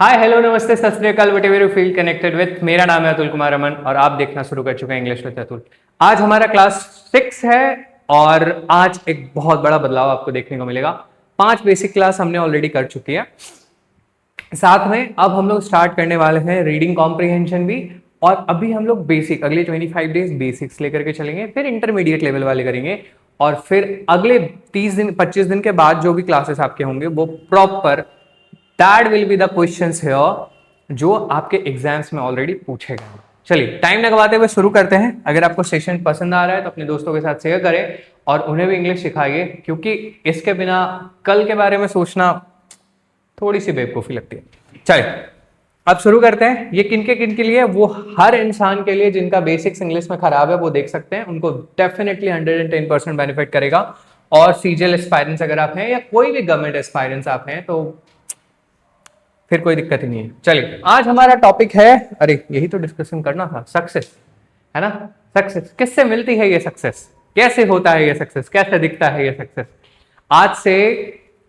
Hi hello नमस्ते सत श्री अकाल what ever you feel connected with. मेरा नाम है अतुल कुमार अमन और आप देखना शुरू कर चुके हैं इंग्लिश विद अतुल। आज हमारा क्लास 6 है और आज एक बहुत बड़ा बदलाव आपको देखने को मिलेगा। 5 बेसिक क्लास हमने ऑलरेडी कर चुकी है, साथ में अब हम लोग स्टार्ट करने वाले हैं रीडिंग कॉम्प्रिहेंशन भी। और अभी हम लोग बेसिक अगले 25 डेज बेसिक्स लेकर के चलेंगे, फिर इंटरमीडिएट लेवल वाले करेंगे और फिर अगले 30 दिन 25 दिन के बाद जो भी क्लासेस आपके होंगे वो proper that will be the questions here जो आपके एग्जाम्स में ऑलरेडी पूछे गए। चलिए टाइम लगवाते हुए शुरू करते हैं। अगर आपको सेशन पसंद आ रहा है तो अपने दोस्तों के साथ शेयर करें और उन्हें भी इंग्लिश सिखाइए, क्योंकि इसके बिना कल के बारे में सोचना थोड़ी सी बेवकूफी लगती है। चलिए अब शुरू करते हैं। ये किन के लिए? वो हर इंसान के लिए जिनका बेसिक्स इंग्लिश में खराब है वो देख सकते हैं, उनको डेफिनेटली 110% बेनिफिट करेगा। और सीजीएल एस्पायरेंट्स अगर आप हैं या कोई भी गवर्नमेंट एस्पायरेंट्स आप हैं तो फिर कोई दिक्कत ही नहीं है। चलिए आज हमारा टॉपिक है, अरे यही तो डिस्कशन करना था, सक्सेस, है ना। सक्सेस किससे मिलती है? ये सक्सेस कैसे होता है? ये सक्सेस कैसे दिखता है? ये सक्सेस आज से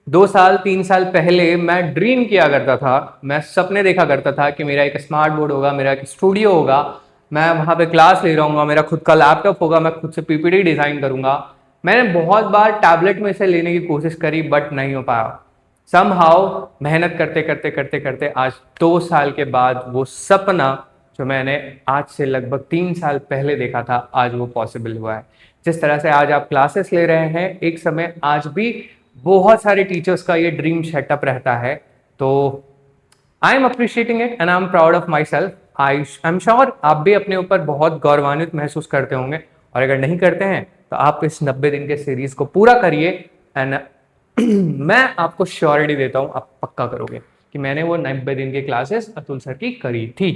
2 साल 3 साल पहले मैं ड्रीम किया करता था, मैं सपने देखा करता था कि मेरा एक स्मार्ट बोर्ड होगा, मेरा एक स्टूडियो होगा, मैं वहां पे क्लास ले रहा हूँ, मेरा खुद का लैपटॉप होगा, मैं खुद से पीपीटी डिजाइन करूंगा। मैंने बहुत बार टैबलेट में से लेने की कोशिश करी बट नहीं हो पाया। समहाउ मेहनत करते करते करते करते आज 2 साल के बाद वो सपना जो मैंने आज से लगभग 3 साल पहले देखा था आज वो पॉसिबल हुआ है। जिस तरह से आज आप क्लासेस ले रहे हैं, एक समय आज भी बहुत सारे टीचर्स का ये ड्रीम सेटअप रहता है। तो I am appreciating it and I am proud of my self. I am sure आप भी अपने ऊपर बहुत गौरवान्वित महसूस करते होंगे, और अगर नहीं करते हैं तो आप इस 90 दिन के सीरीज को पूरा करिए एंड मैं आपको श्योरिटी देता हूं आप पक्का करोगे कि मैंने वो 90 दिन की क्लासेस अतुल सर की करी थी।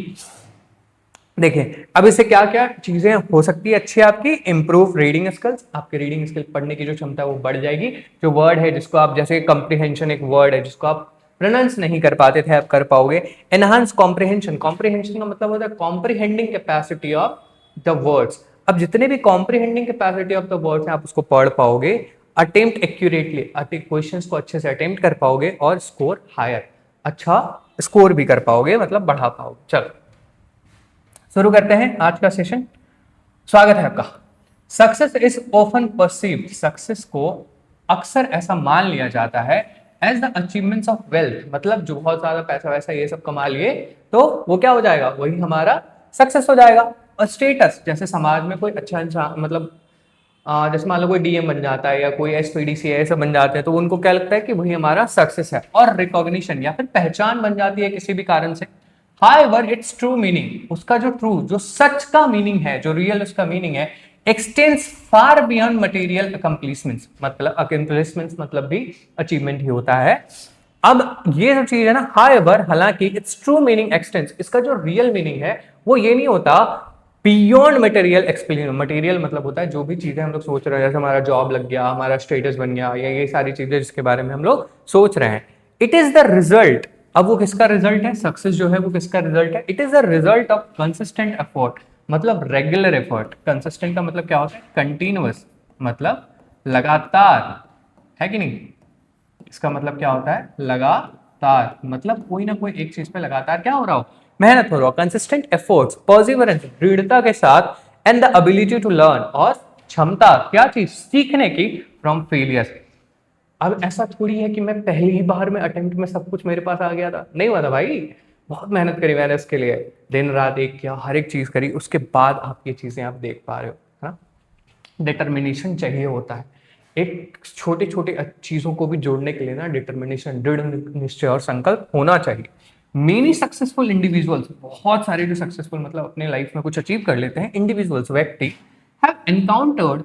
देखिए अब इससे क्या क्या चीजें हो सकती है अच्छी आपकी। इंप्रूव रीडिंग स्किल्स, आपके रीडिंग स्किल पढ़ने की जो क्षमता है वो बढ़ जाएगी। जो वर्ड है जिसको आप, जैसे कॉम्प्रिहेंशन एक वर्ड है जिसको आप प्रोनाउंस नहीं कर पाते थे, आप कर पाओगे। एनहांस कॉम्प्रिहेंशन, कॉम्प्रिहेंशन का मतलब होता है comprehending capacity of the words. अब जितने भी comprehending capacity of the words हैं आप उसको पढ़ पाओगे। अटेम्प्ट एक्यूरेटली, क्वेश्चंस को अच्छे से अटेम्प्ट कर पाओगे और स्कोर हायर, अच्छा स्कोर भी कर पाओगे, मतलब बढ़ा पाओगे। चलो शुरू करते हैं आज का सेशन। स्वागत है आपका। Success is often perceived, success को अक्सर ऐसा मान लिया जाता है as the achievements of wealth, मतलब जो बहुत ज्यादा पैसा वैसा ये सब कमा लिए तो वो क्या हो जाएगा, वही हमारा सक्सेस हो जाएगा। और स्टेटस, जैसे समाज में कोई अच्छा इंसान, मतलब जैसे मान लो कोई डीएम बन जाता है या कोई एसपीडीसी ऐसा बन जाते हैं तो उनको क्या लगता है कि वही हमारा सक्सेस है। और रिकॉग्निशन या फिर पहचान बन जाती है किसी भी कारण से। हाउएवर इट्स ट्रू मीनिंग, उसका जो ट्रू, जो सच का मीनिंग है, जो रियल उसका मीनिंग है, x tends far beyond material accomplishments, मतलब अकम्प्लिशमेंट्स मतलब भी अचीवमेंट ही होता है। अब ये जो चीज है ना, हाउएवर, हालांकि इट्स ट्रू मीनिंग एक्सटेंड्स, इसका जो रियल मीनिंग है वो ये नहीं होता बियॉन्ड मटेरियल एक्सप्लेन। मटेरियल मतलब होता है जो भी चीजें हम लोग सोच रहे हैं, जैसे हमारा जॉब लग गया, हमारा स्टेटस बन गया, या ये सारी चीजें जिसके बारे में हम लोग सोच रहे हैं। इट इज द रिजल्ट, अब वो किसका रिजल्ट है? सक्सेस जो है वो किसका रिजल्ट है? It is the result of consistent effort, मतलब रेगुलर एफर्ट। कंसिस्टेंट का मतलब क्या होता है? कंटिन्यूअस, मतलब लगातार, है कि नहीं? इसका मतलब क्या होता है? लगातार, मतलब कोई ना कोई एक चीज पे लगातार क्या हो रहा हो, मेहनत हो रहा हो। कंसिस्टेंट एफर्ट्स, परसिवरेंस, दृढ़ता के साथ, and the ability to learn, और क्षमता, क्या चीज? सीखने की, फ्रॉम फेलियर्स। अब ऐसा थोड़ी है कि मैं पहली ही बार में अटेम्प्ट में सब कुछ मेरे पास आ गया था, नहीं हुआ था भाई। बहुत मेहनत करी मैंने इसके लिए, दिन रात एक किया, हर एक चीज करी, उसके बाद आप ये चीजें आप देख पा रहे हो, है ना। डिटर्मिनेशन चाहिए होता है एक छोटी छोटी चीजों को भी जोड़ने के लिए ना, डिटर्मिनेशन, दृढ़ निश्चय और संकल्प होना चाहिए। मेनी सक्सेसफुल इंडिविजुअल्स, बहुत सारे जो सक्सेसफुल मतलब अपने लाइफ में कुछ अचीव कर लेते हैं इंडिविजुअल्स, व्यक्ति, हैव एनकाउंटर्ड,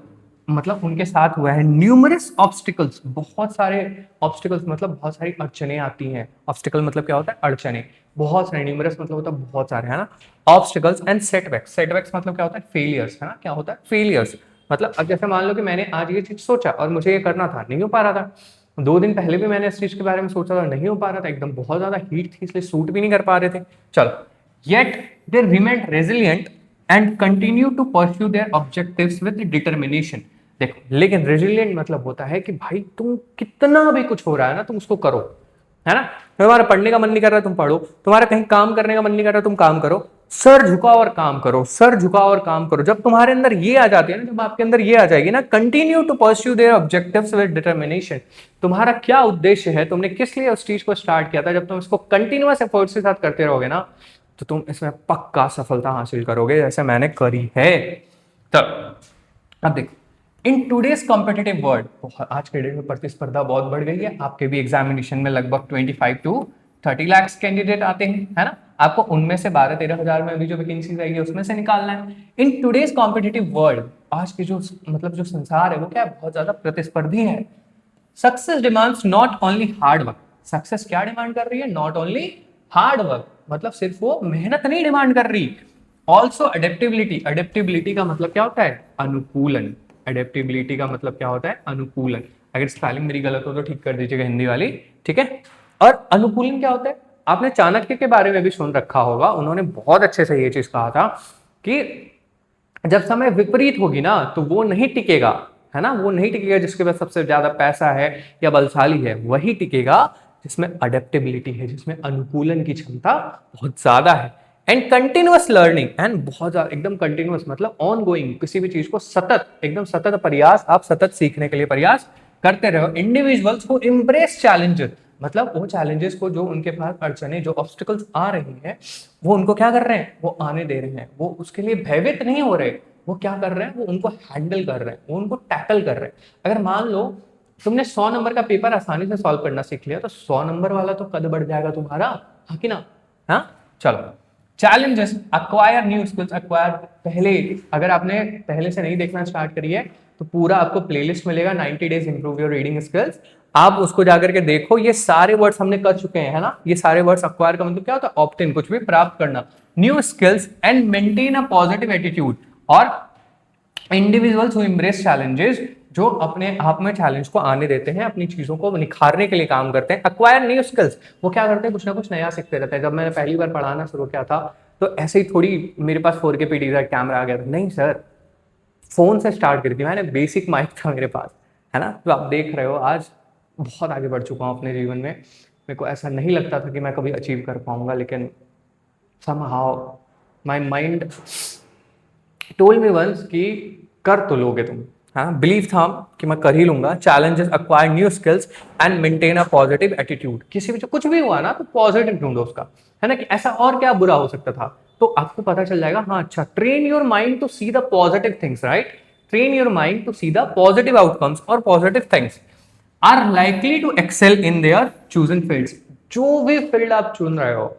मतलब उनके साथ हुआ है, न्यूमरस ऑब्स्टिकल्स, बहुत सारे ऑब्स्टिकल्स, मतलब बहुत सारी अड़चने आती हैं। ऑब्स्टिकल मतलब क्या होता है? अड़चने। बहुत सारे, न्यूमरस मतलब होता है बहुत सारे, है ना। ऑब्स्टिकल्स एंड सेटबैक्स, सेटबैक्स मतलब क्या होता है? फेलियर्स, है ना। क्या होता है? फेलियर्स, मतलब अब जैसे मान लो कि मैंने आज ये चीज सोचा और मुझे ये करना था, नहीं हो पा रहा था। 2 दिन पहले भी मैंने इस चीज के बारे में सोचा था, नहीं हो पा रहा था, एकदम बहुत ज्यादा हीट थी इसलिए सूट भी नहीं कर पा रहे थे। चलो, yet they remain resilient and continue to pursue their objectives with determination. देखो, लेकिन रेजिलियंट मतलब होता है कि भाई तुम कितना भी कुछ हो रहा है ना, तुम उसको करो, है ना। तुम्हारा पढ़ने का मन नहीं कर रहा तुम पढ़ो, तुम्हारा कहीं काम करने का मन नहीं कर रहा तुम काम करो, सर झुकाओ और काम करो, सर झुकाओ और काम करो। जब तुम्हारे अंदर ये आ जाती है ना, जब आपके अंदर ये आ जाएगी ना, continue to pursue their objectives with determination. तुम्हारा क्या उद्देश्य है, तुमने किस लिए उस चीज को स्टार्ट किया था, जब तुम इसको कंटिन्यूअस एफर्ट्स के साथ करते रहोगे ना, तो तुम इसमें पक्का सफलता हासिल करोगे, जैसे मैंने करी है। तब अब देखो, इन टूडेज कॉम्पिटेटिव वर्ल्ड, आज के डेट में प्रतिस्पर्धा बहुत बढ़ गई है। आपके भी एग्जामिनेशन में लगभग 25 to 30 लाख कैंडिडेट आते हैं, है ना। आपको उनमें से 12-13 हजार में भी जो वैकेंसीज आएगी उसमें से निकालना है। इन टूडेज कॉम्पिटेटिव वर्ल्ड, आज के जो मतलब जो संसार है वो क्या है, बहुत ज्यादा प्रतिस्पर्धी है। Success demands not only hard work. Success क्या डिमांड कर रही है, नॉट ओनली हार्ड वर्क, मतलब सिर्फ वो मेहनत नहीं डिमांड कर रही, ऑल्सो अडेप्टेबिलिटी। अडेप्टेबिलिटी का मतलब क्या होता है, अनुकूलन। अडेप्टेबिलिटी का मतलब क्या होता है, अनुकूलन। अगर स्पेलिंग मेरी गलत हो तो ठीक कर दीजिएगा, हिंदी वाली, ठीक है। और अनुकूलन क्या होता है, आपने चाणक्य के बारे में भी सुन रखा होगा, उन्होंने बहुत अच्छे से ये चीज कहा था कि जब समय विपरीत होगी ना तो वो नहीं टिकेगा, है ना। वो नहीं टिकेगा जिसके पास सबसे ज्यादा पैसा है या बलशाली है, वही टिकेगा जिसमें अडेप्टेबिलिटी है, जिसमें अनुकूलन की क्षमता बहुत ज्यादा है। एंड कंटिन्यूअस लर्निंग, एंड बहुत ज्यादा एकदम कंटिन्यूअस मतलब ऑन गोइंग, किसी भी चीज को सतत, एकदम सतत प्रयास, आप सतत सीखने के लिए प्रयास करते रहो। इंडिविजुअल्स हु एम्ब्रेस चैलेंजेस, मतलब वो चैलेंजेस को, जो उनके पास अड़चने, जो ऑब्स्टिकल्स आ रही हैं, वो उनको क्या कर रहे हैं, वो आने दे रहे हैं, वो उसके लिए भयभीत नहीं हो रहे, वो क्या कर रहे हैं, वो उनको हैंडल कर रहे हैं, वो उनको टैकल कर रहे हैं। अगर मान लो तुमने 100 नंबर का पेपर आसानी से सॉल्व करना सीख लिया, तो 100 नंबर वाला तो कद बढ़ जाएगा तुम्हारा, हाँ कि ना। हाँ चलो, challenges, acquire new skills. Acquire, पहले अगर आपने पहले से नहीं देखना स्टार्ट करी है तो पूरा आपको प्लेलिस्ट मिलेगा 90 days improve your reading skills, आप उसको जाकर के देखो। ये सारे वर्ड्स हमने कर चुके हैं, है ना। ये सारे वर्ड्स, अक्वायर का मतलब क्या होता है, ऑब्टेन, कुछ भी प्राप्त करना, new skills and maintain a positive attitude. और इंडिविजुअल्स हु एम्ब्रेस चैलेंजेस, जो अपने आप में चैलेंज को आने देते हैं, अपनी चीजों को निखारने के लिए काम करते हैं। अक्वायर न्यू स्किल्स, वो क्या करते हैं, कुछ ना कुछ नया सीखते रहते हैं। जब मैंने पहली बार पढ़ाना शुरू किया था तो ऐसे ही थोड़ी मेरे पास 4K पीडी का कैमरा आ गया था, नहीं सर, फोन से स्टार्ट करी थी मैंने, बेसिक माइक था मेरे पास, है ना। जो आप देख रहे हो, आज बहुत आगे बढ़ चुका हूँ अपने जीवन में। मेरे को ऐसा नहीं लगता था कि मैं कभी अचीव कर पाऊंगा, लेकिन somehow my mind told me once कि कर तो लोगे तुम, हाँ, बिलीव था कि मैं कर ही लूंगा। Challenges, acquire new skills and maintain a positive attitude. किसी भी कुछ भी हुआ ना तो पॉजिटिव ढूंढो उसका, है ना, कि ऐसा और क्या बुरा हो सकता था, तो आपको पता चल जाएगा। हाँ अच्छा, train your mind to see the positive things, right. Train your mind to see the positive outcomes और positive things are likely to excel in their chosen fields. जो भी फील्ड आप चुन रहे हो,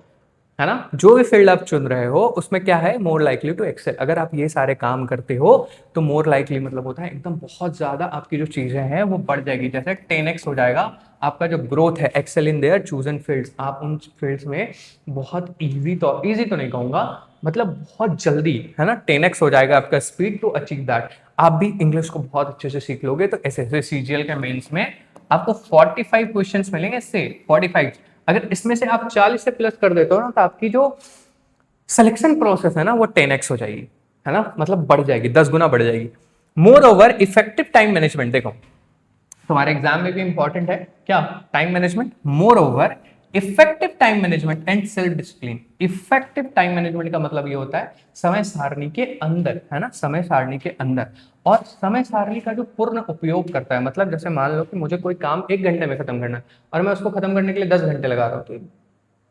है ना, जो भी फील्ड आप चुन रहे हो उसमें क्या है, मोर लाइकली टू एक्सेल। अगर आप ये सारे काम करते हो तो मोर लाइकली मतलब होता है एकदम बहुत ज्यादा आपकी जो चीजें हैं वो बढ़ जाएगी, जैसे 10x हो जाएगा आपका जो ग्रोथ है। Excel in their chosen fields, आप उन फील्ड्स में बहुत ईजी तो नहीं कहूंगा, मतलब बहुत जल्दी, है ना, 10x हो जाएगा आपका स्पीड टू अचीव दैट। आप भी इंग्लिश को बहुत अच्छे से सीख लोगे तो एसएससी सीजीएल के मेंस में आपको 45 क्वेश्चंस मिलेंगे इससे, 45। अगर इसमें से आप 40 से प्लस कर देते हो ना, तो आपकी जो सिलेक्शन प्रोसेस है ना वो 10x हो जाएगी, है ना, मतलब बढ़ जाएगी, 10 गुना बढ़ जाएगी। More over effective time management, देखो तुम्हारे एग्जाम में भी इंपॉर्टेंट है क्या, time management. More over effective time management and self discipline. Effective time management का मतलब ये होता है समय सारणी के अंदर, है ना, समय सारणी के अंदर। और समय सारणी का जो पूर्ण उपयोग करता है, मतलब जैसे मान लो कि मुझे कोई काम 1 घंटे में खत्म करना है और मैं उसको खत्म करने के लिए 10 घंटे लगा रहा हूँ, तो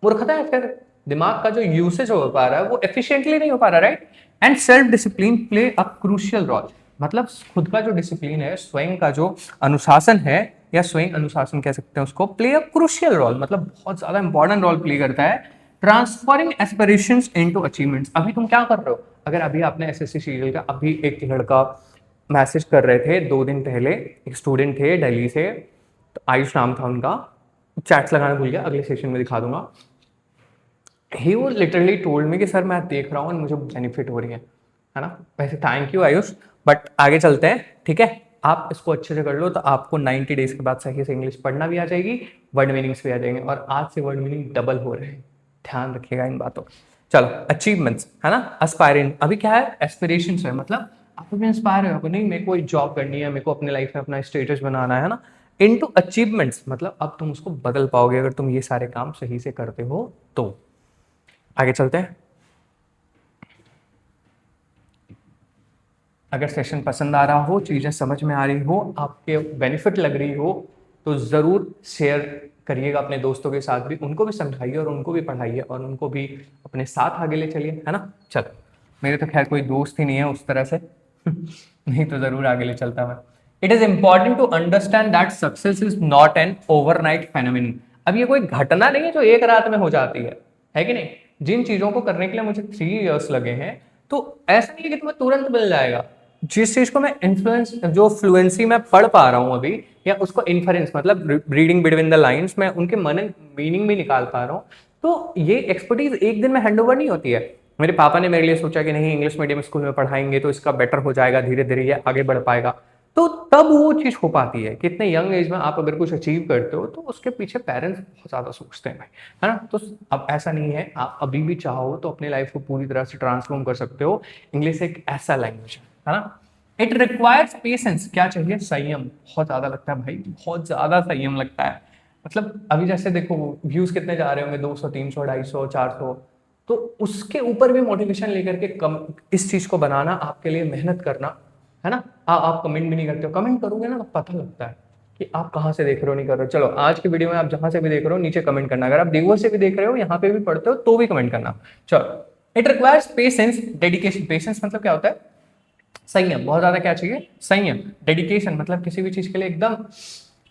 मूर्खता है। फिर दिमाग का जो यूसेज हो पा रहा है वो एफिशिएंटली नहीं हो पा रहा, right. And self discipline play a crucial role, मतलब खुद का जो डिसिप्लिन है, स्वयं का जो अनुशासन है, या स्वयं अनुशासन कह सकते हैं उसको, प्ले अ क्रूशियल रोल, मतलब बहुत ज्यादा इंपॉर्टेंट रोल प्ले करता है। Transferring aspirations into achievements. अभी तुम क्या कर रहे हो, अगर अभी आपने एसएससी सीरियल का, अभी एक लड़का मैसेज कर रहे थे 2 दिन पहले, एक स्टूडेंट थे दिल्ली से, तो आयुष नाम था उनका, चैट्स लगाना भूल गया, अगले सेशन में दिखा दूंगा। ही वो लिटरली टोल्ड मी कि सर मैं देख रहा हूँ मुझे बेनिफिट हो रही है ना। वैसे थैंक यू आयुष, बट आगे चलते हैं, ठीक है। आप इसको अच्छे से कर लो तो आपको 90 डेज के बाद सही से इंग्लिश पढ़ना भी आ जाएगी, वर्ड मीनिंग्स भी आ जाएंगे, और आज से वर्ड मीनिंग डबल हो रहे हैं, ध्यान रखिएगा इन बातों। चलो, अचीवमेंट्स, है ना, एस्पायरेंट। अभी क्या है, एस्पिरेशन है, मतलब आप भी इंस्पायर हो, नहीं मेरे को एक जॉब करनी है, मेरे को अपने लाइफ में अपना स्टेटस बनाना है ना, इनटू अचीवमेंट्स, मतलब अब तुम उसको बदल पाओगे अगर तुम ये सारे काम सही से करते हो तो। आगे चलते हैं। अगर सेशन पसंद आ रहा हो, चीजें समझ में आ रही हो, आपके बेनिफिट लग रही हो, तो जरूर शेयर करिएगा अपने दोस्तों के साथ भी, उनको भी समझाइए और उनको भी पढ़ाइए और उनको भी अपने साथ आगे ले चलिए, है ना। चलो, मेरे तो खैर कोई दोस्त ही नहीं है उस तरह से नहीं तो जरूर आगे ले चलता मैं। It is important to understand that success is not an overnight phenomenon. अब ये कोई घटना नहीं है जो एक रात में हो जाती है कि नहीं। जिन चीजों को करने के लिए मुझे 3 इयर्स लगे हैं, तो ऐसा नहीं है कि तुम्हें तुरंत मिल जाएगा। जिस चीज को मैं इन्फ्लुएंस, जो फ्लुएंसी मैं पढ़ पा रहा हूं अभी, या उसको इन्फरेंस मतलब रीडिंग बिटवीन द लाइंस, मैं उनके मन मीनिंग भी निकाल पा रहा हूँ, तो ये एक्सपर्टीज एक दिन में हैंड ओवर नहीं होती है। मेरे पापा ने मेरे लिए सोचा कि नहीं, इंग्लिश मीडियम स्कूल में पढ़ाएंगे तो इसका बेटर हो जाएगा, धीरे धीरे ये आगे बढ़ पाएगा, तो तब वो चीज हो पाती है कि इतने यंग एज में आप अगर कुछ अचीव करते हो तो उसके पीछे पेरेंट्स बहुत ज्यादा सोचते हैं भाई, है ना। तो अब ऐसा नहीं है, आप अभी भी चाहो तो अपनी लाइफ को पूरी तरह से ट्रांसफॉर्म कर सकते हो। इंग्लिश एक ऐसा लैंग्वेज है ना। It requires patience. क्या चाहिए? संयम। बहुत ज्यादा लगता है भाई, बहुत ज्यादा संयम लगता है। मतलब अभी जैसे देखो, व्यूज कितने जा रहे होंगे, 200, 300, 250, 400, तो उसके ऊपर भी मोटिवेशन लेकर के इस चीज को बनाना, आपके लिए मेहनत करना, है ना। आप कमेंट भी नहीं करते हो, कमेंट करोगे ना तो पता लगता है कि आप कहाँ से देख रहे हो, नहीं कर रहे हो। चलो, आज की वीडियो में आप जहां से भी देख रहे हो नीचे कमेंट करना, अगर आप देवो से भी देख रहे हो, यहाँ पे भी पढ़ते हो तो भी कमेंट करना। चलो, it requires patience, dedication. Patience मतलब क्या होता है? संयम। बहुत ज्यादा क्या चाहिए? संयम। डेडिकेशन मतलब किसी भी चीज के लिए एकदम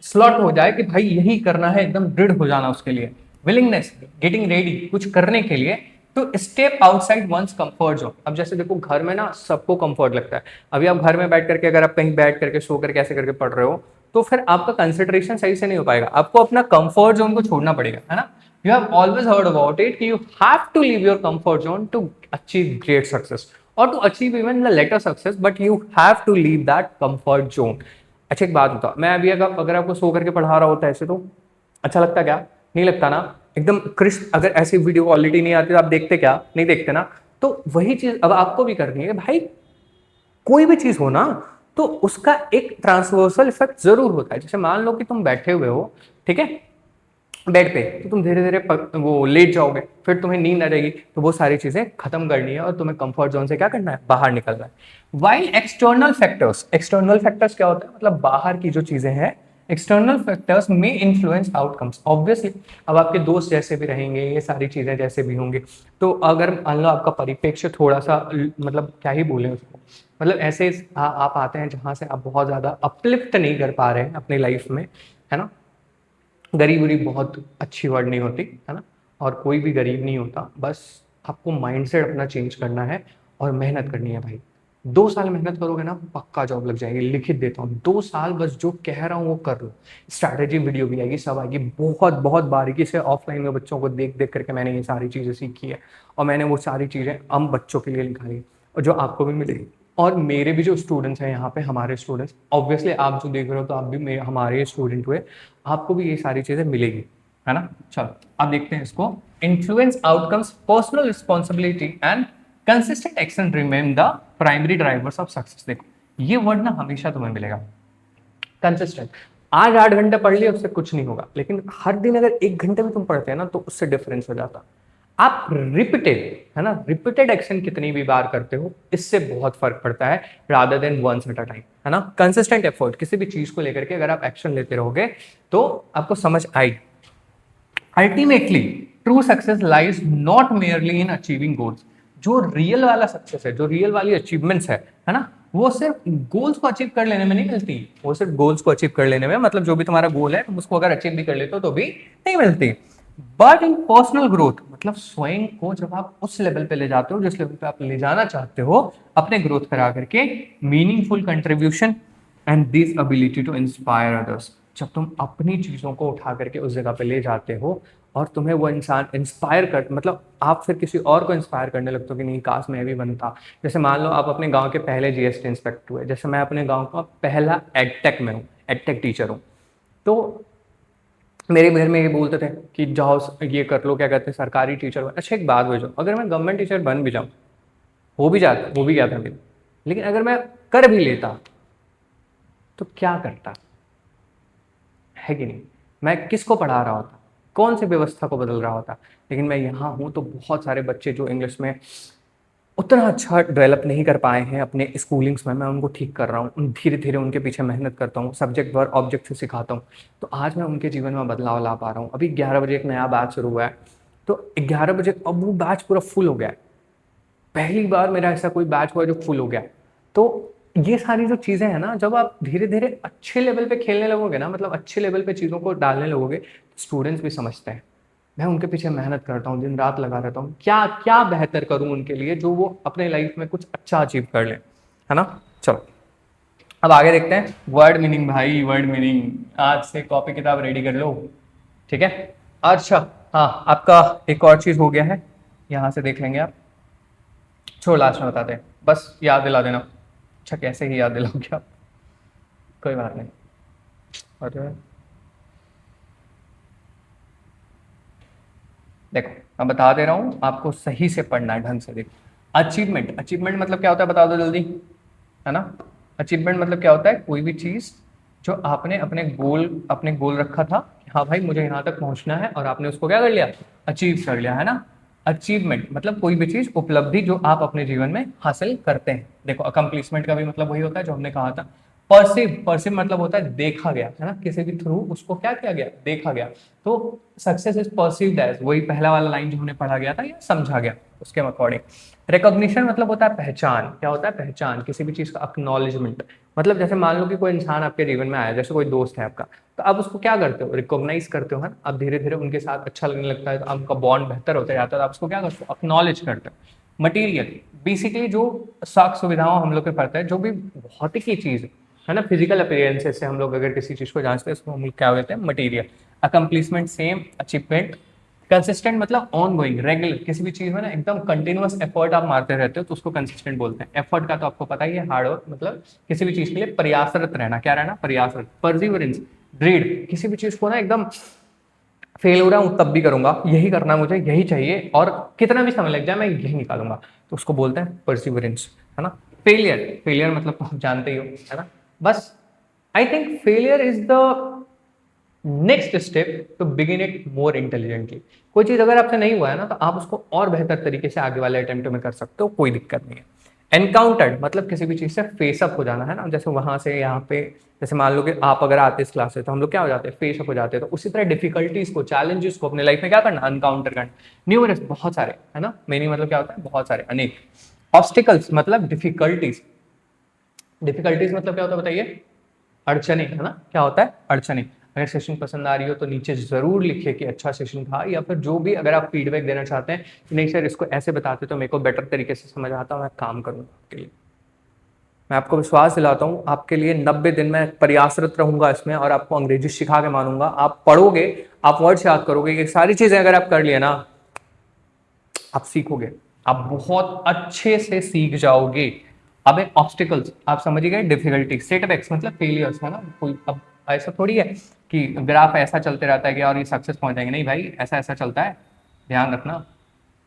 स्लॉट हो जाए कि भाई यही करना है, एकदम दृढ़ हो जाना उसके लिए। विलिंगनेस, गेटिंग रेडी कुछ करने के लिए, to step outside once comfort zone. अब जैसे देखो, घर में ना सबको कंफर्ट लगता है। अभी आप घर में बैठ करके, अगर आप कहीं बैठ करके सो करके ऐसे करके पढ़ रहे हो, तो फिर आपका कंसंट्रेशन सही से नहीं हो पाएगा। आपको अपना कंफर्ट जोन को छोड़ना पड़ेगा, है ना। You have always heard about it कि you have to leave your comfort zone to achieve great success, और to achieve even the latter success, but you have to leave that comfort zone. अच्छा, एक बात बताओ, मैं अभी अगर आपको सो करके पढ़ा रहा होता है ऐसे, तो अच्छा लगता क्या? नहीं लगता ना। एकदम क्रिस्प। अगर ऐसी वीडियो क्वालिटी नहीं आती तो आप देखते क्या? नहीं देखते ना। तो वही चीज अब आपको भी करनी है भाई। कोई भी चीज हो ना, तो उसका एक ट्रांसवर्सल इफेक्ट जरूर होता है। जैसे मान लो कि तुम बैठे हुए हो, ठीक है, बेड पे, तो तुम धीरे धीरे वो लेट जाओगे, फिर तुम्हें नींद आ जाएगी, तो वो सारी चीजें खत्म करनी है और तुम्हें कंफर्ट जोन से क्या करना है? बाहर निकलना है। While external factors, external factors क्या होता है? मतलब बाहर की जो चीजें हैं, एक्सटर्नल फैक्टर्स में इन्फ्लुएंस आउटकम्स। ऑब्वियसली, अब आपके दोस्त जैसे भी रहेंगे, ये सारी चीजें जैसे भी होंगी, तो अगर मान लो आपका परिप्रेक्ष्य थोड़ा सा, मतलब क्या ही बोले उसको, मतलब ऐसे आप आते हैं जहां से आप बहुत ज्यादा अपलिफ्ट नहीं कर पा रहे हैं अपनी लाइफ में, है ना। गरीब गरीब बहुत अच्छी वर्ड नहीं होती, है ना। और कोई भी गरीब नहीं होता, बस आपको माइंडसेट अपना चेंज करना है और मेहनत करनी है भाई। 2 साल मेहनत करोगे ना, पक्का जॉब लग जाएगी, लिखित देता हूँ। 2 साल बस जो कह रहा हूँ वो कर लो। स्ट्रैटेजी वीडियो भी आएगी, सब आएगी, बहुत बहुत बारीकी से ऑफलाइन में बच्चों को देख देख करके मैंने ये सारी चीज़ें सीखी है, और मैंने वो सारी चीज़ें हम बच्चों के लिए निकाली है, और जो आपको भी मिलेगी। और मेरे भी जो स्टूडेंट्स हैं यहाँ पे, हमारे स्टूडेंट्स, ऑब्वियसली आप जो देख रहे हो तो आप भी मेरे हमारे स्टूडेंट हुए, आपको भी ये सारी चीजें मिलेगी, है ना। चलो, अब देखते हैं इसको। Influence outcomes, personal responsibility and consistent action remain the primary drivers of success. देखो, ये वर्ड ना हमेशा तुम्हें मिलेगा, कंसिस्टेंट। आज 8 घंटे पढ़ लिया उससे कुछ नहीं होगा, लेकिन हर दिन अगर 1 घंटे भी तुम पढ़ते हैं ना, तो उससे डिफरेंस हो जाता। आप रिपीटेड, है ना, रिपीटेड एक्शन कितनी भी बार करते हो, इससे बहुत फर्क पड़ता है, rather than once at a time, है ना। कंसिस्टेंट एफर्ट, किसी भी चीज को लेकर के अगर आप एक्शन लेते रहोगे तो आपको समझ आएगी। Ultimately, true success lies not merely in achieving goals. जो रियल वाला सक्सेस है, जो रियल वाली अचीवमेंट्स है ना, वो सिर्फ गोल्स को अचीव कर लेने में नहीं मिलती। वो सिर्फ गोल्स को अचीव कर लेने में, मतलब जो भी तुम्हारा गोल है तुम उसको अगर अचीव भी कर लेते हो तो भी नहीं मिलती। बट इन पर्सनल ग्रोथ, मतलब स्वयं को जब आप उस लेवल पे ले जाते हो जिस लेवल पे आप ले जाना चाहते हो, अपने ग्रोथ करा करके, meaningful contribution and this ability to inspire others. जब तुम अपनी चीजों को उठा करके उस जगह पे ले जाते हो और तुम्हें वो इंसान इंस्पायर कर, मतलब आप फिर किसी और को इंस्पायर करने लगते हो कि नहीं, काश मैं भी बनता। जैसे मान लो आप अपने गांव के पहले जीएसटी इंस्पेक्टर हुए, जैसे मैं अपने गांव का पहला एडटेक में हूँ, एडटेक टीचर हूँ, तो मेरे घर में ये बोलते थे कि जाओ ये कर लो, क्या कहते हैं, सरकारी टीचर बन। अच्छा, एक बात भेजो, अगर मैं गवर्नमेंट टीचर बन भी जाऊँ, हो भी गया था मेरा, लेकिन अगर मैं कर भी लेता तो क्या करता? है कि नहीं? मैं किसको पढ़ा रहा होता, कौन सी व्यवस्था को बदल रहा होता, लेकिन मैं यहाँ हूँ तो बहुत सारे बच्चे जो इंग्लिश में उतना अच्छा डेवलप नहीं कर पाए हैं अपने स्कूलिंग्स में, मैं उनको ठीक कर रहा हूँ, धीरे धीरे उनके पीछे मेहनत करता हूँ, सब्जेक्ट वर्क ऑब्जेक्ट से सिखाता हूँ, तो आज मैं उनके जीवन में बदलाव ला पा रहा हूँ। अभी 11 बजे एक नया बैच शुरू हुआ है, तो 11 बजे अब वो बैच पूरा फुल हो गया है। पहली बार मेरा ऐसा कोई बैच हुआ जो फुल हो गया। तो ये सारी जो चीज़ें हैं ना, जब आप धीरे धीरे अच्छे लेवल पे खेलने लगोगे ना, मतलब अच्छे लेवल पे चीज़ों को डालने लगोगे, तो स्टूडेंट्स भी समझते हैं। मैं उनके पीछे मेहनत करता हूँ, दिन रात लगा रहता हूँ, क्या क्या बेहतर करूँ उनके लिए जो वो अपने लाइफ में कुछ अच्छा अचीव कर लें, है ना। चलो अब आगे देखते हैं वर्ड मीनिंग। भाई वर्ड मीनिंग, आज से कॉपी किताब रेडी कर लो, ठीक है। अच्छा हाँ, आपका एक और चीज़ हो गया है, यहाँ से देख लेंगे आप, छोड़ लास्ट में बताते हैं, बस याद दिला देना। अच्छा कैसे ही याद दिलाओगे आप, कोई बात नहीं। और देखो मैं बता दे रहा हूँ, आपको सही से पढ़ना है, ढंग से देखो। अचीवमेंट, अचीवमेंट मतलब क्या होता है बता दो जल्दी, है ना। अचीवमेंट मतलब क्या होता है, कोई भी चीज़ जो आपने अपने गोल रखा था कि हाँ भाई मुझे यहाँ तक पहुँचना है, और आपने उसको क्या कर लिया, अचीव कर लिया, है ना। अचीवमेंट मतलब कोई भी चीज़, उपलब्धि जो आप अपने जीवन में हासिल करते हैं। देखो अकम्प्लिशमेंट का भी मतलब वही होता है जो हमने कहा था। परसिव, परसिव मतलब होता है देखा गया, है ना, किसी भी थ्रू उसको क्या किया गया, देखा गया। तो सक्सेस इज परसीव्ड एज, वही पहला वाला लाइन जो हमने पढ़ा गया था, या समझा गया उसके अकॉर्डिंग। रिकॉग्निशन मतलब होता है पहचान, क्या होता है पहचान, किसी भी चीज़ का एक्नॉलेजमेंट। मतलब जैसे मान लो कि कोई इंसान आपके जीवन में आया, जैसे कोई दोस्त है आपका, तो आप उसको क्या करते हो, रिकॉग्नाइज करते हो, है ना। आप धीरे धीरे उनके साथ अच्छा लगने लगता है, तो आपका बॉन्ड बेहतर होता जाता है, तो आप उसको क्या करते हो, एक्नॉलेज करते हो। मटीरियल बेसिकली जो सुख सुविधाओं हम लोग के पड़ता है, जो भी भौतिक की चीज़ है ना, फिजिकल अपीयरेंसेस से हम लोग अगर किसी चीज़ को जांचते हैं, उसको हम लोग क्या कहते हैं, material. Accomplishment same, achievement. Consistent मतलब ऑन गोइंग, रेगुलर, किसी भी चीज में ना एकदम कंटिन्यूअस एफर्ट आप मारते रहते हो, तो उसको कंसिस्टेंट बोलते हैं। एफर्ट का तो आपको पता ही है, हार्ड वर्क, मतलब किसी भी चीज के लिए प्रयासरत रहना, क्या रहना, प्रयासरत। परसिवरेंस, ड्रीड, किसी भी चीज को ना एकदम फेल हो रहा हूँ तब भी करूंगा, यही करना मुझे, यही चाहिए, और कितना भी समय लग जाए मैं यही निकालूंगा, तो उसको बोलते हैं परसिवरेंस, है ना। फेलियर, फेलियर मतलब तो आप जानते ही हो, है ना। बस I think failure is the next step to begin it more intelligently. कोई चीज अगर आपसे नहीं हुआ है ना, तो आप उसको और बेहतर तरीके से आगे वाले अटेम्प्ट में कर सकते हो, कोई दिक्कत नहीं है। एनकाउंटर्ड मतलब किसी भी चीज से फेस अप हो जाना, है ना, जैसे वहां से यहाँ पे, जैसे मान लो कि आप अगर आते इस क्लास से, तो हम लोग क्या हो जाते हैं, फेस अप हो जाते हैं। तो उसी तरह डिफिकल्टीज को, चैलेंजेस को अपने लाइफ में क्या करना, एनकाउंटर करना। न्यूमरस बहुत सारे, है ना, मेनी मतलब क्या होता है, बहुत सारे, अनेक। ऑब्स्टिकल्स मतलब डिफिकल्टीज, डिफिकल्टीज मतलब क्या होता है बताइए, अड़चने, है ना, क्या होता है, अड़चने। अगर सेशन पसंद आ रही हो तो नीचे जरूर लिखिए कि अच्छा सेशन था, या फिर जो भी अगर आप फीडबैक देना चाहते हैं कि नहीं सर इसको ऐसे बताते तो मेरे को बेटर तरीके से समझ आता, मैं काम करूंगा आपके लिए। मैं आपको विश्वास दिलाता हूँ, आपके लिए 90 दिन में प्रयासरत रहूंगा इसमें, और आपको अंग्रेजी सिखा के मानूंगा। आप पढ़ोगे, आप वर्ड्स याद करोगे, ये सारी चीजें अगर आप कर लिए ना, आप सीखोगे, आप बहुत अच्छे से सीख जाओगे। अब एक ऑब्स्टिकल्स आप समझ गए, डिफिकल्टी। सेटबैक्स मतलब फेलियर्स, है ना। कोई अब ऐसा थोड़ी है कि ग्राफ ऐसा चलते रहता है कि और ये सक्सेस पहुंच जाएंगे, नहीं भाई, ऐसा ऐसा चलता है, ध्यान रखना।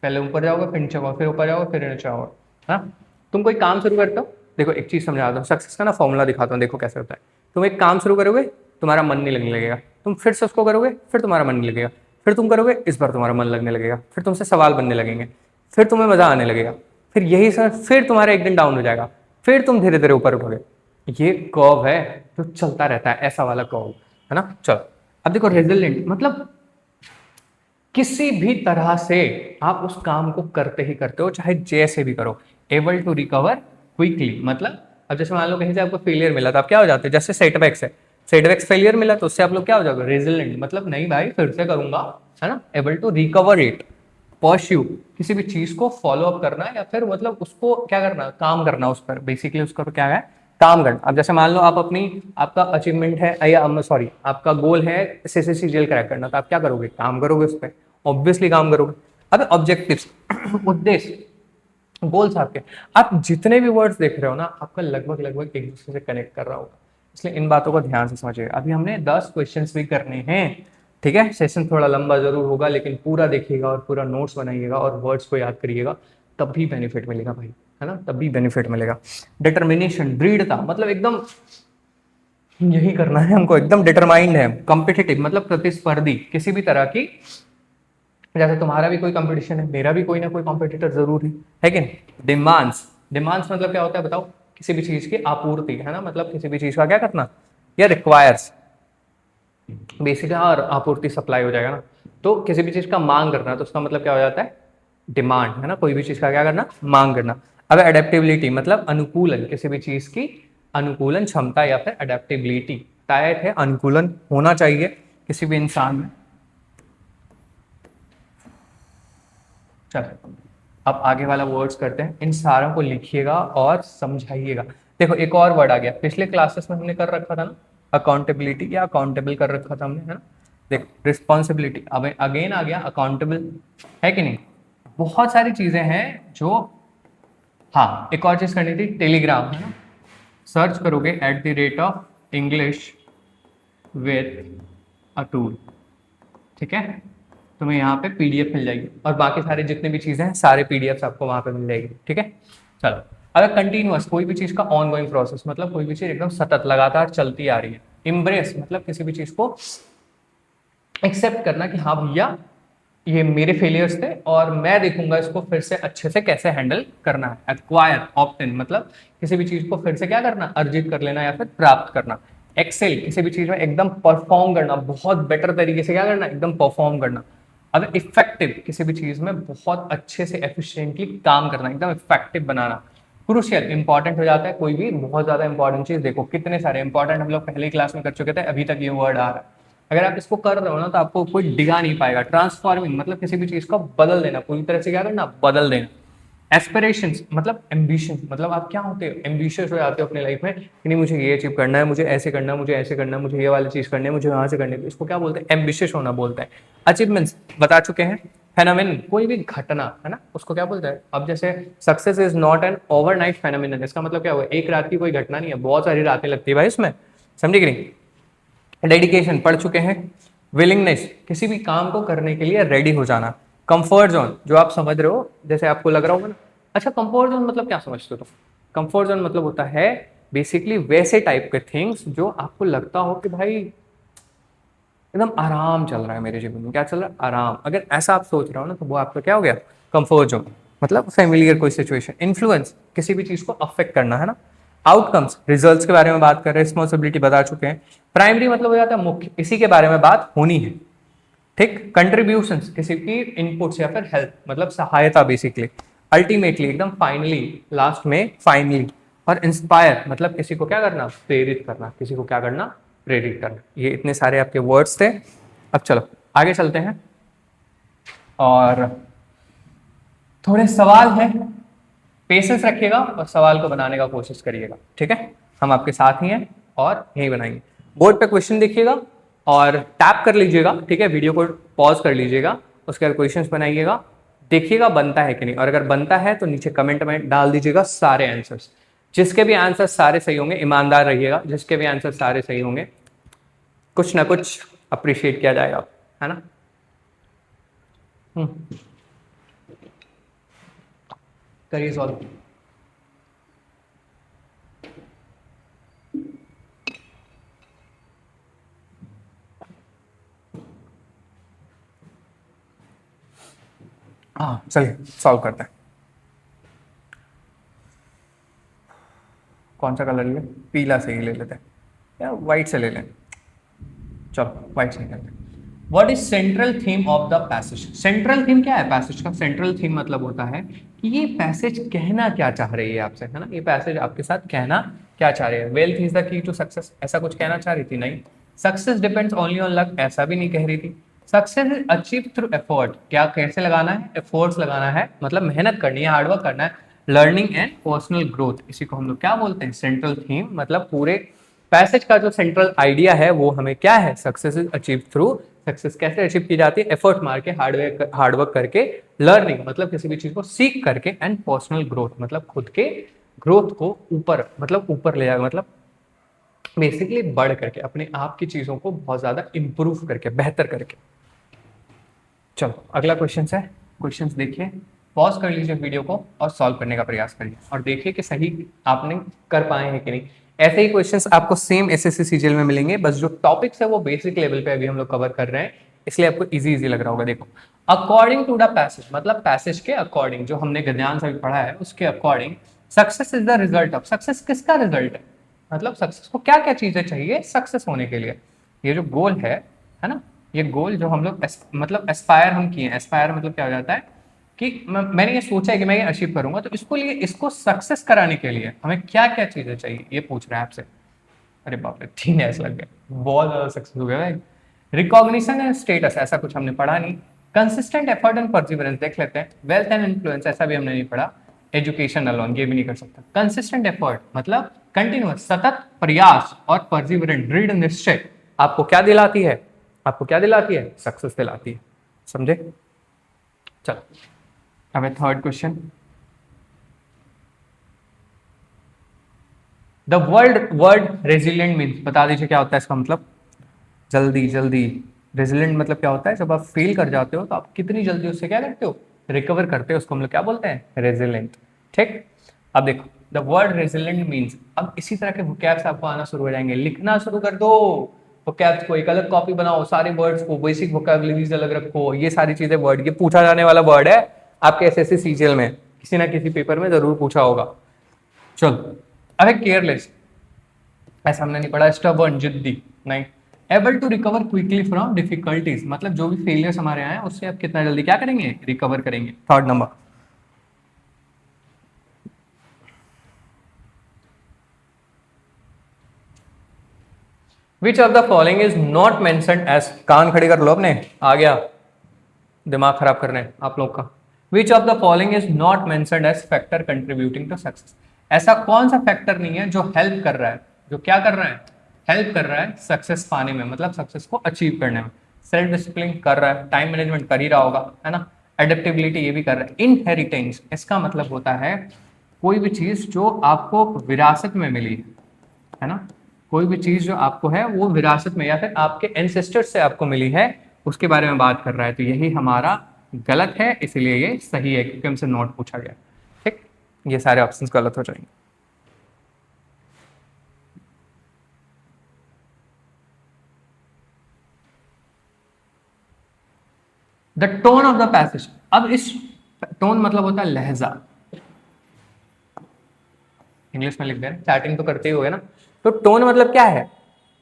पहले ऊपर जाओगे, फिर नीचे आओगे, फिर ऊपर जाओगे, फिर नीचे आओगे, हाँ। तुम कोई काम शुरू करते हो, देखो एक चीज समझाता हूँ, सक्सेस का ना फॉर्मूला दिखाता हूँ, देखो कैसे होता है। तुम एक काम शुरू करोगे, तुम्हारा मन नहीं लगने लगेगा, तुम फिर से उसको करोगे, फिर तुम्हारा मन नहीं लगेगा, फिर तुम करोगे, इस बार तुम्हारा मन लगने लगेगा, फिर तुमसे सवाल बनने लगेंगे, फिर तुम्हें मजा आने लगेगा, फिर यही सर, फिर तुम्हारा एक दिन डाउन हो जाएगा, फिर तुम धीरे धीरे ऊपर उठोगे। ये कर्व है जो चलता रहता है, ऐसा वाला कर्व, है ना। चलो अब देखो, रेजिलिएंट मतलब किसी भी तरह से आप उस काम को करते ही करते हो, चाहे जैसे भी करो। एबल टू रिकवर क्विकली मतलब, अब जैसे मान लो कहीं से आपको फेलियर मिला, तो आप क्या हो जाते हो, जैसे सेटबैक्स है, सेटबैक्स फेलियर मिला, तो उससे आप लोग क्या हो जाओगे, रेजिलिएंट मतलब नहीं भाई फिर से करूंगा, है ना। Able to recover it, pursue, किसी भी चीज को फॉलो अप करना, या फिर मतलब उसको क्या करना, काम करना उस पर, बेसिकली उसका क्या है, काम करना। अब जैसे मान लो आप अपनी, आपका अचीवमेंट है, या सॉरी आपका गोल है SSC क्रैक करना, तो आप क्या करोगे, काम करोगे उस पर, ऑब्वियसली काम करोगे। अब ऑब्जेक्टिव्स उद्देश्य, गोल्स आपके, आप जितने भी वर्ड्स देख रहे हो ना, आपका लगभग लगभग एक दूसरे से कनेक्ट कर रहा होगा, इसलिए इन बातों को ध्यान से समझिएगा। अभी हमने 10 क्वेश्चंस भी करने हैं, ठीक है। सेशन थोड़ा लंबा जरूर होगा, लेकिन पूरा देखिएगा और पूरा नोट्स बनाइएगा और वर्ड्स को याद करिएगा, तब भी बेनिफिट मिलेगा भाई, है ना, तब भी बेनिफिट मिलेगा। डिटर्मिनेशन, दृढ़ता मतलब एकदम यही करना है हमको, एकदम डिटरमाइंड है, कॉम्पिटिटिव मतलब प्रतिस्पर्धी किसी भी तरह की। जैसे तुम्हारा भी कोई कंपटीशन है, मेरा भी कोई ना कोई कॉम्पिटिटर जरूर है कि नहीं। डिमांड्स, डिमांड्स मतलब क्या होता है बताओ, किसी भी चीज की आपूर्ति है ना, मतलब किसी भी चीज का क्या करना, या रिक्वायर्स बेसिक है, और आपूर्ति सप्लाई हो जाएगा ना, तो किसी भी चीज का मांग करना, तो उसका मतलब क्या हो जाता है, डिमांड है ना, कोई भी चीज का क्या करना, मांग करना। अब एडेप्टेबिलिटी मतलब अनुकूलन, किसी भी चीज की अनुकूलन क्षमता या फिर एडेप्टेबिलिटी, टाइप है अनुकूलन होना चाहिए किसी भी इंसान में। चलो अब आगे वाला वर्ड्स करते हैं, इन सारों को लिखिएगा और समझाइएगा। देखो एक और वर्ड आ गया, पिछले क्लासेस में हमने कर रखा था ना, अकाउंटेबिलिटी या अकाउंटेबल कर रखा था हमने, है ना। देखो रिस्पॉन्सिबिलिटी, अब अगेन आ गया अकाउंटेबल, है कि नहीं। बहुत सारी चीजें हैं जो, हाँ एक और चीज करनी थी, टेलीग्राम है ना, सर्च करोगे @इंग्लिश विथ अ टूल, ठीक है, तुम्हें यहाँ पे पीडीएफ मिल जाएगी, और बाकी सारे जितने भी चीजें हैं सारे पीडीएफ आपको वहां पे मिल जाएगी, ठीक है। चलो अगर कंटिन्यूअस, कोई भी चीज का ऑन गोइंग प्रोसेस मतलब कोई भी चीज एकदम सतत लगातार चलती आ रही है। इम्ब्रेस मतलब किसी भी चीज को एक्सेप्ट करना कि हाँ भैया ये मेरे फेलियर्स थे और मैं देखूंगा इसको फिर से अच्छे से कैसे हैंडल करना है। एक्वायर, ऑप्टेन मतलब किसी भी चीज को फिर से क्या करना, अर्जित कर लेना या फिर प्राप्त करना। एक्सेल किसी भी चीज में एकदम परफॉर्म करना, बहुत बेटर तरीके से क्या करना, एकदम परफॉर्म करना। अब इफेक्टिव किसी भी चीज में बहुत अच्छे से एफिशिएंटली काम करना, एकदम इफेक्टिव बनाना। क्रूशियल इंपॉर्टेंट हो जाता है कोई भी बहुत ज्यादा इंपॉर्टेंट चीज, देखो कितने सारे इंपॉर्टेंट हम लोग पहले क्लास में कर चुके थे, अभी तक ये वर्ड आ रहा है। अगर आप इसको कर रहे हो ना तो आपको कोई डिगा नहीं पाएगा। ट्रांसफॉर्मिंग मतलब किसी भी चीज को बदल देना, पूरी तरह से क्या करना, बदल देना। एस्पिरेशंस मतलब एम्बिशन, मतलब आप क्या होते हो, एम्बिशियस हो जाते हो अपने लाइफ में कि नहीं मुझे ये अचीव करना है, मुझे ऐसे करना है, मुझे ऐसे करना है, मुझे ये वाली चीज करनी है, मुझे वहां से करनी है, इसको क्या बोलते हैं, एम्बिशियस होना बोलते हैं। अचीवमेंट्स बता चुके हैं। फेनोमेन कोई भी घटना है ना, उसको क्या बोलते हैं। अब जैसे success is not an overnight phenomenon, इसका मतलब क्या हुआ, एक रात की कोई घटना नहीं है, बहुत सारी रातें लगती है भाई इसमें, समझे कि नहीं। डेडिकेशन पढ़ चुके हैं। विलिंगनेस किसी भी काम को करने के लिए रेडी हो जाना। कंफर्ट जोन जो आप समझ रहे हो, जैसे आपको लग रहा होगा ना, अच्छा कंफर्ट जोन मतलब क्या समझते हो तुम। कंफर्ट जोन मतलब होता है बेसिकली वैसे टाइप के थिंग्स जो आपको लगता हो कि भाई एकदम आराम चल रहा है मेरे जीवन में, क्या चल रहा है, आराम। अगर ऐसा आप सोच रहे हो ना तो वो आपका क्या हो गया, कंफर्ट जोन। मतलब फेमिलियर कोई सिचुएशन। इन्फ्लुएंस किसी भी चीज को अफेक्ट करना है ना। आउटकम्स रिजल्ट्स के बारे में बात कर रहे हैं। रिस्पॉन्सिबिलिटी बता चुके हैं। प्राइमरी मतलब हो जाता है मुख्य, इसी के बारे में बात होनी है, ठीक। कंट्रीब्यूशंस किसी की इनपुट्स या फिर हेल्प मतलब सहायता बेसिकली। अल्टीमेटली एकदम फाइनली, लास्ट में फाइनली। और इंस्पायर मतलब किसी को क्या करना, प्रेरित करना, किसी को क्या करना, प्रेरित करना। ये इतने सारे आपके वर्ड्स थे। अब चलो आगे चलते हैं, और थोड़े सवाल हैं, पेशेंस रखिएगा और सवाल को बनाने का कोशिश करिएगा, ठीक है। हम आपके साथ ही हैं और यही बनाएंगे। बोर्ड पे क्वेश्चन देखिएगा और टैप कर लीजिएगा, ठीक है, वीडियो को पॉज कर लीजिएगा, उसके बाद क्वेश्चंस बनाइएगा, देखिएगा बनता है कि नहीं, और अगर बनता है तो नीचे कमेंट में डाल दीजिएगा सारे आंसर्स। जिसके भी आंसर सारे सही होंगे, ईमानदार रहिएगा, जिसके भी आंसर सारे सही होंगे कुछ ना कुछ अप्रिशिएट किया जाएगा, है ना। करिए सॉल्व। हाँ चलिए सॉल्व करते हैं। कौन सा कलर लिए, पीला से ही ले लेते हैं या व्हाइट से ले लें, चलो व्हाइट से लेते हैं। What is central theme of the passage. Central theme क्या है पैसेज का, सेंट्रल थीम मतलब होता है कि ये पैसेज कहना क्या चाह रही है आपसे, है ना, ये पैसेज आपके साथ कहना क्या चाह रही है। Wealth is the key to success, ऐसा कुछ कहना चाह रही थी, नहीं। Success depends only on luck, ऐसा भी नहीं कह रही थी। Success is achieve through effort, क्या कैसे लगाना है, एफर्ट्स लगाना है, मतलब मेहनत करनी है, हार्डवर्क करना है। लर्निंग एंड पर्सनल ग्रोथ, इसी को हम लोग क्या बोलते हैं, सेंट्रल थीम। मतलब पूरे पैसेज का जो सेंट्रल आइडिया है वो हमें क्या है, success is achieve through, success कैसे अचीव की जाती है, एफर्ट मार के, हार्डवर्क करके। लर्निंग मतलब किसी भी चीज को सीख करके, एंड पर्सनल ग्रोथ मतलब खुद के ग्रोथ को ऊपर, मतलब ऊपर ले जाएगा, मतलब बेसिकली बढ़ करके, अपने आप की चीजों को बहुत ज्यादा इंप्रूव करके, बेहतर करके। चलो अगला क्वेश्चन है, क्वेश्चंस देखिए, पॉज कर लीजिए वीडियो को और सॉल्व करने का प्रयास करिए और देखिए कि सही आपने कर पाए हैं कि नहीं। ऐसे ही क्वेश्चंस आपको सेम एसएससी सीजीएल में मिलेंगे, बस जो टॉपिक्स है वो बेसिक लेवल पे अभी हम लोग कवर कर रहे हैं, इसलिए आपको इजी इजी लग रहा होगा। देखो, अकॉर्डिंग टू द पैसेज, मतलब पैसेज के अकॉर्डिंग, जो हमने गद्यांश से अभी पढ़ा है उसके according, success is the result of, success किसका रिजल्ट है, मतलब सक्सेस को क्या क्या चीजें चाहिए सक्सेस होने के लिए। ये जो गोल है ना, ये गोल जो हम लोग मतलब एस्पायर हम किए, एस्पायर मतलब क्या हो जाता है कि मैंने ये सोचा है कि मैं ये अचीव करूंगा, तो इसको लिए, इसको सक्सेस कराने के लिए हमें क्या क्या चीजें चाहिए, ये पूछ रहा है आपसे। अरे बाप रे, 3 ऐसे लग गए, बहुत ज्यादा सक्सेस हो गया भाई। रिकॉग्निशन एंड स्टेटस, ऐसा कुछ हमने पढ़ा नहीं। कंसिस्टेंट एफर्ट एंड परसिवरेंस देख लेते हैं। वेल्थ एंड इन्फ्लुएंस, ऐसा भी हमने नहीं पढ़ा। एजुकेशन अलोन, ये भी नहीं कर सकता। कंसिस्टेंट एफर्ट मतलब कंटिन्यूअस, सतत प्रयास, और परसिवरेंट, दृढ़ निश्चय, आपको क्या दिलाती है, आपको क्या दिलाती है, सक्सेस दिलाती है। समझे? चलो अब है third question. The word resilient means, बता दीजिए क्या होता है इसका मतलब, जल्दी जल्दी। रेजिलिएंट मतलब क्या होता है, जब आप फेल कर जाते हो तो आप कितनी जल्दी उससे क्या करते हो, रिकवर करते हो, उसको हम लोग क्या बोलते हैं, रेजिलिएंट। ठीक, अब देखो, द वर्ड रेजिलिएंट मीन्स, अब इसी तरह के वोकैब्स आपको आना शुरू हो जाएंगे, लिखना शुरू कर दो वोकैब्स को, एक अलग कॉपी बनाओ, सारे वर्ड्स को, बेसिक वोकैबुलरीज अलग रखो, ये सारी चीजें वर्ड, ये पूछा जाने वाला वर्ड है आपके एसएससी सीजीएल में, किसी ना किसी पेपर में जरूर पूछा होगा। चलो, अब है केयरलेस, ऐसा हमने नहीं पढ़ा। स्टबर्न, जिद्दी, नहीं। Able to recover quickly from difficulties, मतलब जो भी फेलियर्स हमारे आए उससे आप कितना जल्दी क्या करेंगे, रिकवर करेंगे। Third number, which of the following is not mentioned as, कान खड़ी कर लो अपने, आ गया दिमाग खराब करने आप लोग का। Which of the following is not mentioned as factor contributing to success, ऐसा कौन सा फैक्टर नहीं है जो हेल्प कर रहा है, जो क्या कर रहा है, हेल्प कर रहा है सक्सेस पाने में, मतलब सक्सेस को अचीव करने में। सेल्फ डिसिप्लिन कर रहा है, टाइम मैनेजमेंट कर ही रहा होगा, है ना। एडेप्टेबिलिटी ये भी कर रहा है। इनहेरिटेंस, इसका मतलब होता है कोई भी चीज जो आपको विरासत में मिली है ना, कोई भी चीज जो आपको है वो विरासत में या फिर आपके एंसेस्टर्स से आपको मिली है, उसके बारे में बात कर रहा है, तो यही हमारा गलत है, इसीलिए ये सही है क्योंकि हमसे नोट पूछा गया। ठीक, ये सारे ऑप्शंस गलत हो जाएंगे। The tone of the passage, अब इस टोन मतलब होता है लहजा, इंग्लिश में लिख दे रहे, चैटिंग तो करते ही हो गए ना। तो टोन मतलब क्या है,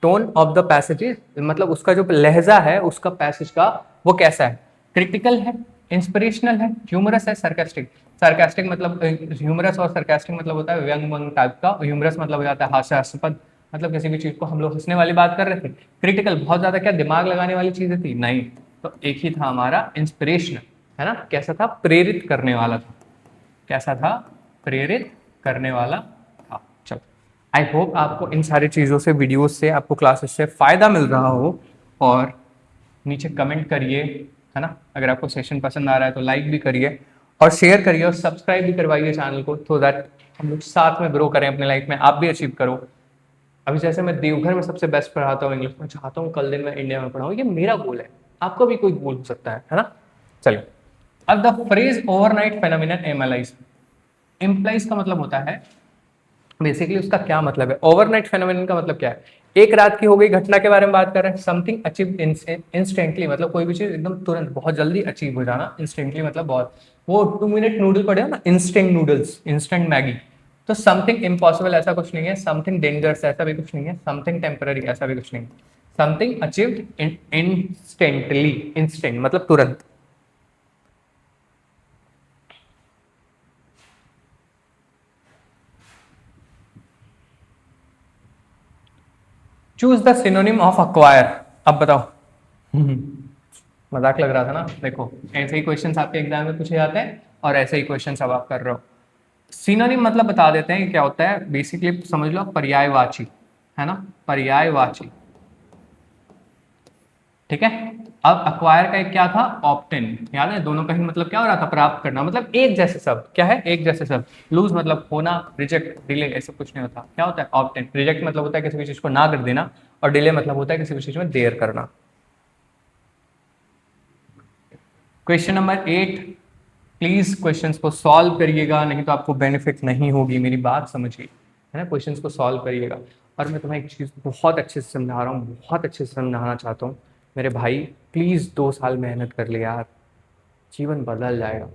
टोन ऑफ द पैसेज मतलब उसका जो लहजा है उसका, पैसेज का, वो कैसा है, क्रिटिकल है, इंस्पिरेशनल है, ह्यूमरस है, सरकास्टिक। सरकास्टिक मतलब, ह्यूमरस और सरकास्टिक मतलब होता है व्यंग वंग टाइप का, ह्यूमरस मतलब हो जाता है हास्यास्पद, मतलब किसी भी चीज को हम लोग हंसने वाली बात कर रहे थे। क्रिटिकल बहुत ज्यादा क्या दिमाग लगाने वाली चीजें थी, नहीं। तो एक ही था हमारा इंस्पिरेशनल, है ना, कैसा था, प्रेरित करने वाला था, कैसा था, प्रेरित करने वाला था। चलो, आई होप आपको इन सारी चीज़ों से, वीडियोस से, आपको क्लासेस से फायदा मिल रहा हो, और नीचे कमेंट करिए, है ना। अगर आपको सेशन पसंद आ रहा है तो लाइक भी करिए और शेयर करिए और सब्सक्राइब भी करवाइए चैनल को, सो दैट हम लोग साथ में ग्रो करें अपने लाइफ में, आप भी अचीव करो। अभी जैसे मैं देवघर में सबसे बेस्ट पढ़ाता हूँ इंग्लिश, मैं चाहता हूँ कल दिन मैं इंडिया में पढ़ाऊँ, ये मेरा गोल है, आपका भी कोई गोल हो सकता है ना। चलिए, अब the phrase overnight phenomenon implies, implies का मतलब होता है, बेसिकली उसका क्या मतलब है, ओवरनाइट फेनोमेनन का मतलब क्या है, एक रात की हो गई घटना के बारे में बात कर रहे हैं। समथिंग अचीव इंस्टेंटली, मतलब कोई भी चीज एकदम तुरंत बहुत जल्दी अचीव हो जाना। इंस्टेंटली मतलब बहुत, वो 2 मिनट नूडल पड़े हो ना, इंस्टेंट नूडल्स, इंस्टेंट मैगी। तो समथिंग इम्पॉसिबल ऐसा कुछ नहीं है, समथिंग डेंजरस ऐसा भी कुछ नहीं है, समथिंग टेम्पररी ऐसा भी कुछ नहीं है, समथिंग अचीव्ड इंस्टेंटली, इंस्टेंट मतलब तुरंत। Choose the synonym of acquire, अब बताओ। मजाक लग रहा था ना, देखो ऐसे ही क्वेश्चंस आपके एग्जाम में पूछे जाते हैं और ऐसे ही क्वेश्चंस अब आप कर रहे हो। सिनोनिम मतलब बता देते हैं कि क्या होता है, बेसिकली समझ लो पर्यायवाची, है ना, पर्यायवाची। ठीक है, अब अक्वायर का एक क्या था, ऑप्टेन, याद है, दोनों का ही मतलब क्या हो रहा था, प्राप्त करना, मतलब एक जैसे शब्द, क्या है, एक जैसे शब्द। लूज मतलब होना, रिजेक्ट, डिले, ऐसा कुछ नहीं होता, क्या होता है, ऑप्टेन। रिजेक्ट मतलब होता है किसी भी चीज को ना कर देना, और डिले मतलब होता है किसी भी चीज में देर करना। क्वेश्चन नंबर 8, प्लीज क्वेश्चंस को सॉल्व करिएगा, नहीं तो आपको बेनिफिट नहीं होगी, मेरी बात समझिए, है है ना, क्वेश्चंस को सॉल्व करिएगा। और मैं तुम्हें एक चीज़ बहुत अच्छे से समझा रहा हूँ, बहुत अच्छे से समझाना चाहता हूँ मेरे भाई, प्लीज़ 2 साल मेहनत कर ले यार, जीवन बदल जाएगा।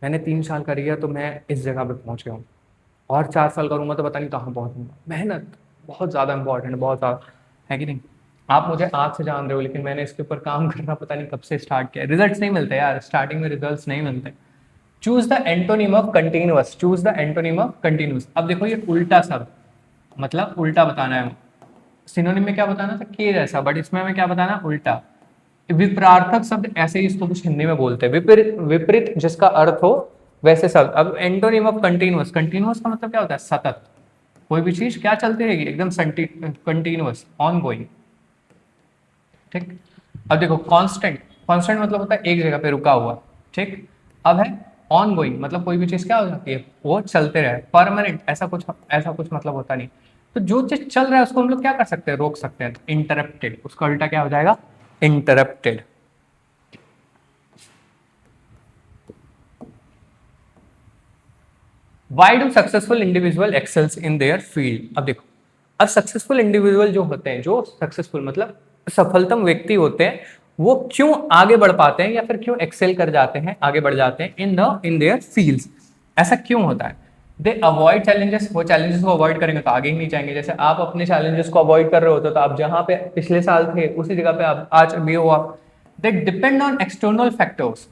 मैंने 3 साल करी है तो मैं इस जगह पे पहुंच गया हूँ, और 4 साल करूँगा तो पता नहीं कहाँ पहुँचूंगा। मेहनत बहुत ज़्यादा इंपॉर्टेंट है, बहुत ज़्यादा, है कि नहीं। आप मुझे आज से जान रहे हो, लेकिन मैंने इसके ऊपर काम करना पता नहीं कब से स्टार्ट किया। रिजल्ट्स नहीं मिलते यार, स्टार्टिंग में रिजल्ट्स नहीं मिलते। Choose the antonym of continuous, choose the antonym of continuous. अब देखो ये उल्टा शब्द, मतलब उल्टा बताना है। सिनोनिम में क्या बताना था, के जैसा, बट इसमें हमें क्या बताना, उल्टा। विपरार्थक शब्द ऐसे ही इसको कुछ हिंदी में बोलते हैं, विपरीत, विपरीत जिसका अर्थ हो वैसे शब्द। अब एंटोनिम ऑफ कंटिन्यूअस, कंटिन्यूअस का मतलब क्या होता है, सतत, कोई भी चीज क्या चलती रहेगी, एकदम कंटिन्यूअस, ऑन गोइंग, ठीक। अब देखो कांस्टेंट, कांस्टेंट मतलब होता है एक जगह पे रुका हुआ, ठीक। अब है ऑन गोइंग, मतलब कोई भी चीज क्या हो जाती है, वो चलते रहे। परमानेंट ऐसा कुछ मतलब होता नहीं। तो जो चीज चल रहा है उसको हम लोग क्या कर सकते हैं, रोक सकते हैं। तो इंटरप्टेड, उसका उल्टा क्या हो जाएगा, interrupted. Why do successful individual excels in their field. अब देखो, अब सक्सेसफुल इंडिविजुअल जो होते हैं, जो सक्सेसफुल मतलब सफलतम व्यक्ति होते हैं, वो क्यों आगे बढ़ पाते हैं या फिर क्यों एक्सेल कर जाते हैं, आगे बढ़ जाते हैं इन देयर फील्ड्स। ऐसा क्यों होता है, दे अवॉइड चैलेंजेस, वो चैलेंजेस को अवॉइड करेंगे तो आगे ही नहीं जाएंगे। जैसे आप अपने चैलेंजेस को अवॉइड कर रहे होते तो आप जहां पे पिछले साल थे उसी जगह पे आप आज भी हो आप। They depend on external factors,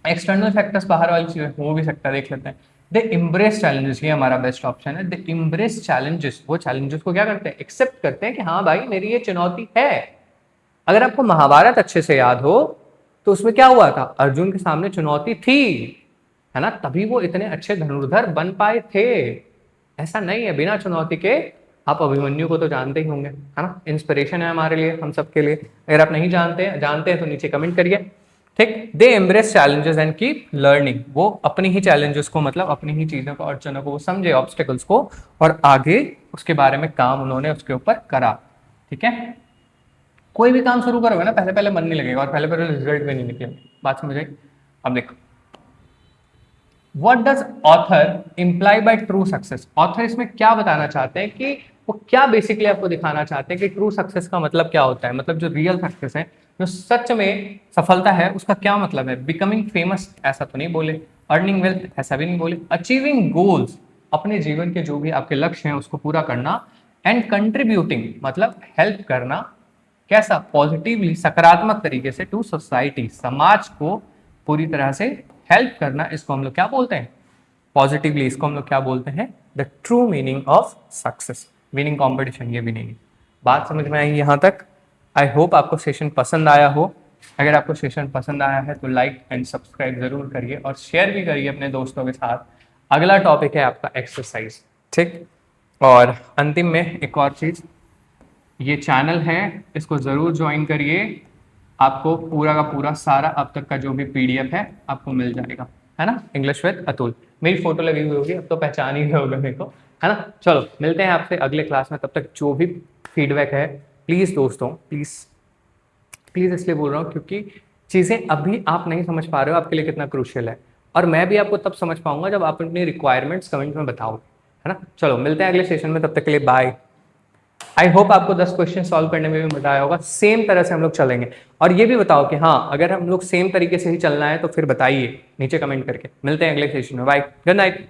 external factors बाहर वाली चीजें हो भी सकता है, देख लेते हैं। दे इम्ब्रेस चैलेंजेस, ये हमारा बेस्ट ऑप्शन है। दे इम्ब्रेस चैलेंजेस, वो चैलेंजेस को क्या करते हैं, एक्सेप्ट करते हैं कि हाँ भाई मेरी ये चुनौती है। अगर आपको महाभारत अच्छे से याद हो तो उसमें क्या हुआ था, अर्जुन के सामने चुनौती थी, है ना, तभी वो इतने अच्छे धनुर्धर बन पाए थे। ऐसा नहीं है बिना चुनौती के। आप अभिमन्यु को तो जानते ही होंगे, है ना, इंस्पिरेशन है हमारे लिए, हम सबके लिए। अगर आप नहीं जानते हैं तो नीचे कमेंट करिए, ठीक। They embrace challenges and keep learning, वो अपनी ही चैलेंजेस को, मतलब अपनी ही चीजों को, अड़चनों को समझे, ऑब्स्टेकल्स को, और आगे उसके बारे में काम उन्होंने उसके ऊपर करा, ठीक है। कोई भी काम शुरू करोगे ना, पहले पहले मन नहीं लगेगा और पहले पहले रिजल्ट भी नहीं निकलेगा, बात समझ आई। अब देखो, what does author imply by true success. Author इसमें क्या बताना चाहते हैं कि वो क्या बेसिकली आपको दिखाना चाहते हैं कि ट्रू सक्सेस का मतलब क्या होता है, मतलब जो रियल सक्सेस है, जो सच में सफलता है, उसका क्या मतलब है। बिकमिंग फेमस ऐसा तो नहीं बोले, अर्निंग वेल्थ ऐसा भी नहीं बोले, अचीविंग गोल्स, अपने जीवन के जो भी आपके लक्ष्य हैं उसको पूरा करना, एंड कंट्रीब्यूटिंग मतलब हेल्प करना, कैसा, पॉजिटिवली, सकारात्मक तरीके से, टू सोसाइटी, समाज को पूरी तरह से हेल्प करना, इसको हम लोग क्या बोलते हैं, पॉजिटिवली, इसको हम लोग क्या बोलते हैं, the true meaning of success. Winning competition ये भी नहीं है। बात समझ में आई यहाँ तक। आई होप आपको सेशन पसंद आया हो। अगर आपको सेशन पसंद आया है तो लाइक एंड सब्सक्राइब जरूर करिए और शेयर भी करिए अपने दोस्तों के साथ। अगला टॉपिक है आपका एक्सरसाइज, ठीक। और अंतिम में एक और चीज, ये चैनल है, इसको जरूर ज्वाइन करिए। आपको पूरा का पूरा सारा अब तक का जो भी पीडीएफ है आपको मिल जाएगा, है ना। इंग्लिश विद अतुल, मेरी फोटो लगी हुई होगी, अब तो पहचान ही गए होगे मेरे को, है ना। चलो मिलते हैं आपसे अगले क्लास में, तब तक जो भी फीडबैक है प्लीज़ दोस्तों, प्लीज़ प्लीज़ इसलिए बोल रहा हूँ क्योंकि चीज़ें अभी आप नहीं समझ पा रहे हो आपके लिए कितना क्रूशियल है, और मैं भी आपको तब समझ पाऊंगा जब आप अपनी रिक्वायरमेंट्स कमेंट में बताओगे, है ना। चलो मिलते हैं अगले सेशन में, तब तक के लिए बाय। आई होप आपको 10 क्वेश्चन सॉल्व करने में भी मजा आया होगा। सेम तरह से हम लोग चलेंगे, और ये भी बताओ कि हाँ अगर हम लोग सेम तरीके से ही चलना है तो फिर बताइए नीचे कमेंट करके। मिलते हैं अगले सेशन में, बाय, गुड नाइट।